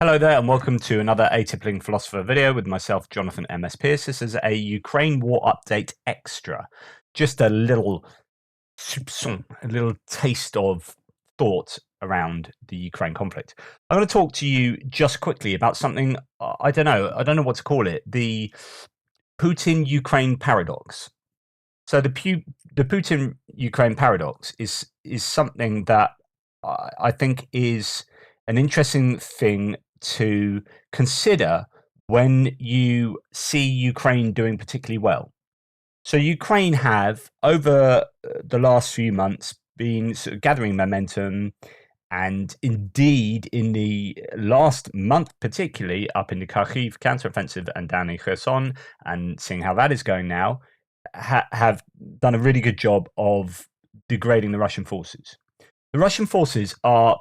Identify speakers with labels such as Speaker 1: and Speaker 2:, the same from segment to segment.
Speaker 1: Hello there, and welcome to another Atypical Philosopher video with myself, Jonathan M.S. Pierce. This is a Ukraine War Update Extra. Just a little soupçon, a little taste of thought around the Ukraine conflict. I'm going to talk to you just quickly about something, I don't know what to call it, the Putin-Ukraine Paradox. So the Putin-Ukraine Paradox is something that I think is an interesting thing to consider when you see Ukraine doing particularly well. So Ukraine have, over the last few months, been sort of gathering momentum, and indeed in the last month particularly, up in the Kharkiv counteroffensive and down in Kherson, and seeing how that is going now, have done a really good job of degrading the Russian forces. The Russian forces are,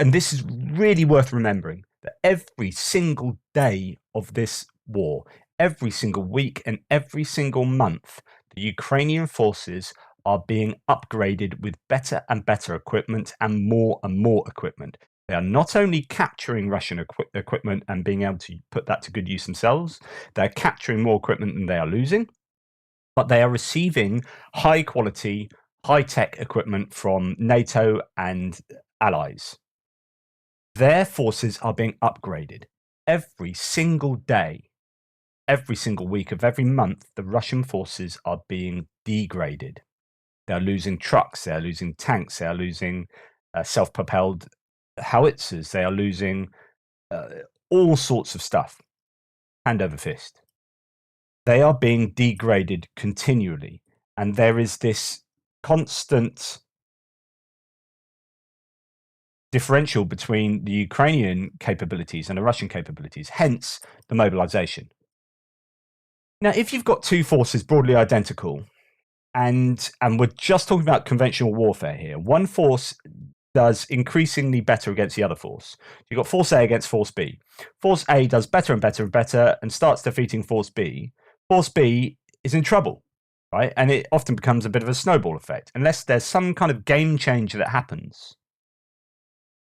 Speaker 1: and this is really worth remembering, that every single day of this war, every single week and every single month, the Ukrainian forces are being upgraded with better and better equipment and more equipment. They are not only capturing Russian equipment and being able to put that to good use themselves, they're capturing more equipment than they are losing, but they are receiving high quality, high-tech equipment from NATO and allies. Their forces are being upgraded every single day, every single week of every month. The Russian forces are being degraded. They're losing trucks, they're losing tanks, they are losing self-propelled howitzers, they are losing all sorts of stuff, hand over fist. They are being degraded continually, and there is this constant differential between the Ukrainian capabilities and the Russian capabilities, hence the mobilization. Now, if you've got two forces broadly identical, and we're just talking about conventional warfare here, one force does increasingly better against the other force. You've got Force A against Force B. Force A does better and better and better and starts defeating Force B. Force B is in trouble, right? And it often becomes a bit of a snowball effect, unless there's some kind of game changer that happens,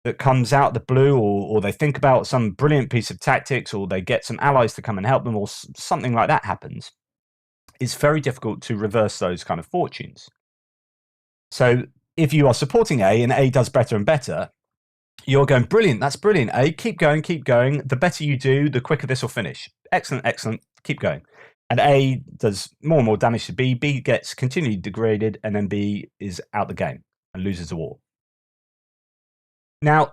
Speaker 1: that comes out of the blue, or they think about some brilliant piece of tactics, or they get some allies to come and help them, or something like that happens. It's very difficult to reverse those kind of fortunes. So if you are supporting A and A does better and better, you're going, brilliant, that's brilliant, A, keep going, keep going. The better you do, the quicker this will finish. Excellent, excellent, keep going. And A does more and more damage to B. B gets continually degraded, and then B is out the game and loses the war. Now,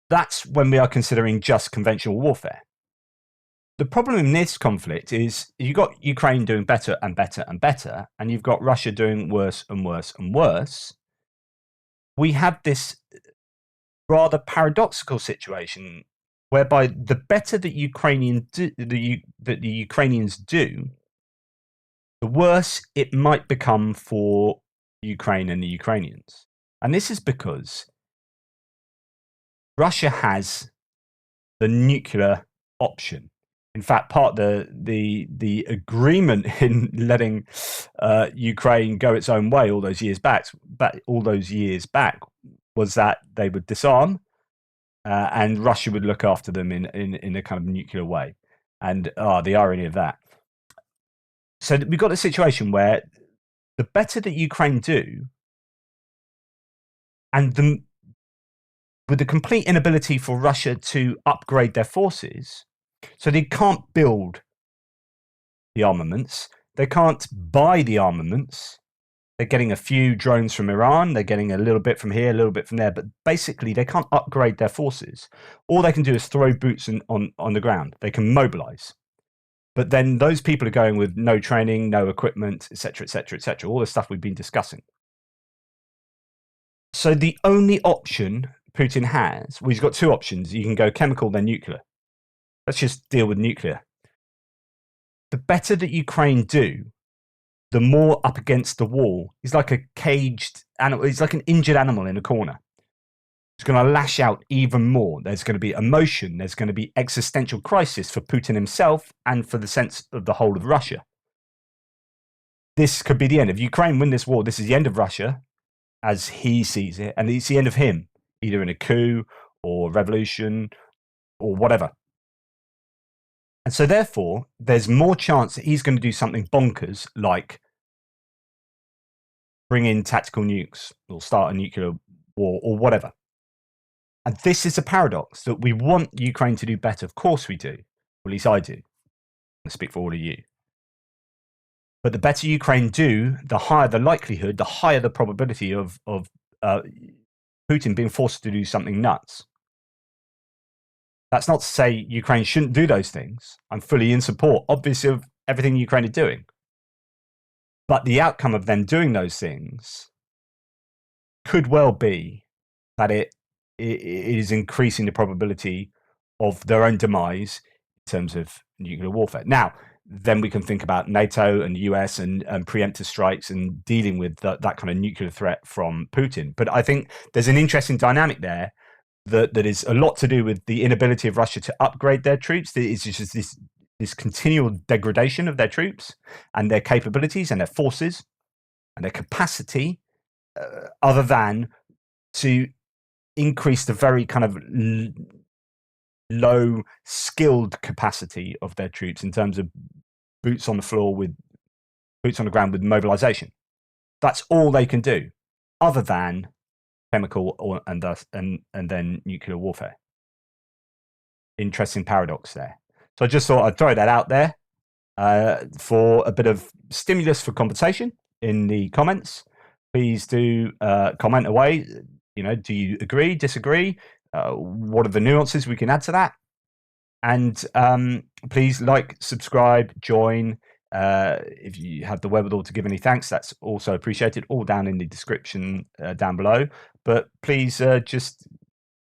Speaker 1: that's when we are considering just conventional warfare. The problem in this conflict is you've got Ukraine doing better and better and better, and you've got Russia doing worse and worse and worse. We have this rather paradoxical situation whereby the better that the Ukrainians do, the worse it might become for Ukraine and the Ukrainians. And this is because Russia has the nuclear option. In fact, part of the agreement in letting Ukraine go its own way all those years back, was that they would disarm, and Russia would look after them in a kind of nuclear way. And the irony of that. So we've got a situation where the better that Ukraine do, and with the complete inability for Russia to upgrade their forces, so they can't build the armaments, they can't buy the armaments. They're getting a few drones from Iran, they're getting a little bit from here, a little bit from there, but basically they can't upgrade their forces. All they can do is throw boots on the ground. They can mobilize. But then those people are going with no training, no equipment, etc., etc., etc., all the stuff we've been discussing. So the only option Putin has, well, he's got two options. You can go chemical, then nuclear. Let's just deal with nuclear. The better that Ukraine do, the more up against the wall. He's like a caged animal. He's like an injured animal in a corner. He's going to lash out even more. There's going to be emotion. There's going to be existential crisis for Putin himself and for the sense of the whole of Russia. This could be the end. If Ukraine win this war, this is the end of Russia as he sees it, and it's the end of him, either in a coup or revolution or whatever. And so therefore, there's more chance that he's going to do something bonkers like bring in tactical nukes or start a nuclear war or whatever. And this is a paradox that we want Ukraine to do better. Of course we do. Or at least I do. I speak for all of you. But the better Ukraine do, the higher the likelihood, the higher the probability of Putin being forced to do something nuts. That's not to say Ukraine shouldn't do those things. I'm fully in support, obviously, of everything Ukraine is doing. But the outcome of them doing those things could well be that it is increasing the probability of their own demise in terms of nuclear warfare. Now, then we can think about NATO and the US and preemptive strikes and dealing with that kind of nuclear threat from Putin. But I think there's an interesting dynamic there that is a lot to do with the inability of Russia to upgrade their troops. It's just this continual degradation of their troops and their capabilities and their forces and their capacity, other than to increase the very kind of low skilled capacity of their troops in terms of boots on the floor with boots on the ground with mobilization. That's all they can do, other than chemical and then nuclear warfare. Interesting paradox there. So I just thought I'd throw that out there for a bit of stimulus for conversation in the comments. Please do comment away. You know, do you agree, disagree? What are the nuances we can add to that? And please like, subscribe, join. If you have the wherewithal to give any thanks, that's also appreciated. All down in the description down below. But please just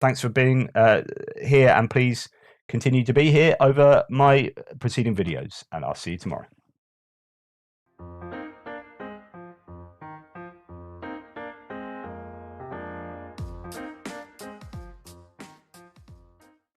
Speaker 1: thanks for being here, and please continue to be here over my preceding videos, and I'll see you tomorrow.